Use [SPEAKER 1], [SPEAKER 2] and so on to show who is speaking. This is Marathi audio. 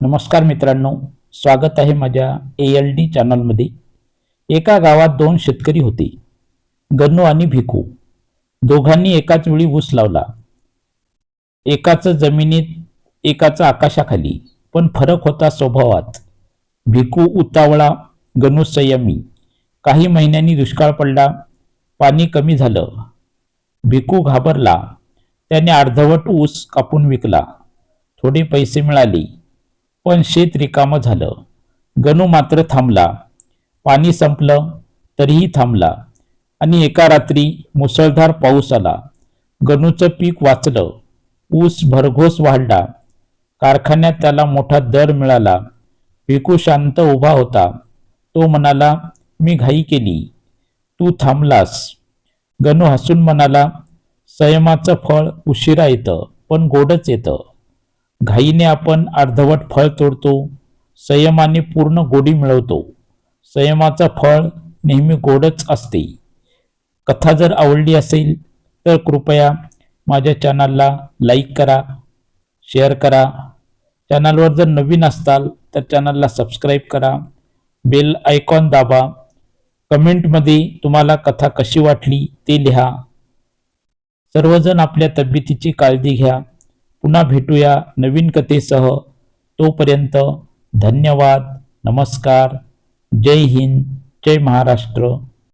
[SPEAKER 1] नमस्कार मित्रांनो, स्वागत आहे माझ्या ALD चॅनलमध्ये। एका गावात दोन शेतकरी होते, गन्नू आणि भिकू। दोघांनी एकाच वेळी ऊस लावला, एकाचं जमिनीत, एकाचं आकाशाखाली। पण फरक होता स्वभावात। भिकू उतावळा, गन्नू संयमी। काही महिन्यांनी दुष्काळ पडला, पाणी कमी झालं। भिकू घाबरला, त्याने अर्धवट ऊस कापून विकला। थोडे पैसे मिळाले, पण शेत रिकामं झालं। गनू मात्र थांबला। पाणी संपलं तरीही थांबला, आणि एका रात्री मुसळधार पाऊस आला। गनूचं पीक वाचलं, ऊस भरघोस वाढला, कारखान्यात त्याला मोठा दर मिळाला। भिकू शांत उभा होता। तो म्हणाला, मी घाई केली, तू थांबलास। गनू हसून म्हणाला, संयमाचं फळ उशिरा येतं, पण गोडच येतं। घाईने आपण अर्धवट फळ तोडतो, संयमाने पूर्ण गोडी मिळवतो। संयमाचं फळ नेहमी गोडच असते। कथा जर आवडली असेल तर कृपया माझ्या चॅनलला लाईक करा, शेअर करा। चॅनलवर जर नवीन असाल तर चॅनलला सबस्क्राईब करा, बेल आयकॉन दाबा। कमेंटमध्ये तुम्हाला कथा कशी वाटली ते लिहा। सर्वजण आपल्या तब्येतीची काळजी घ्या। पुन्हा भेटूया नवीन कथेसह। तोपर्यंत धन्यवाद, नमस्कार, जय हिंद, जय महाराष्ट्र।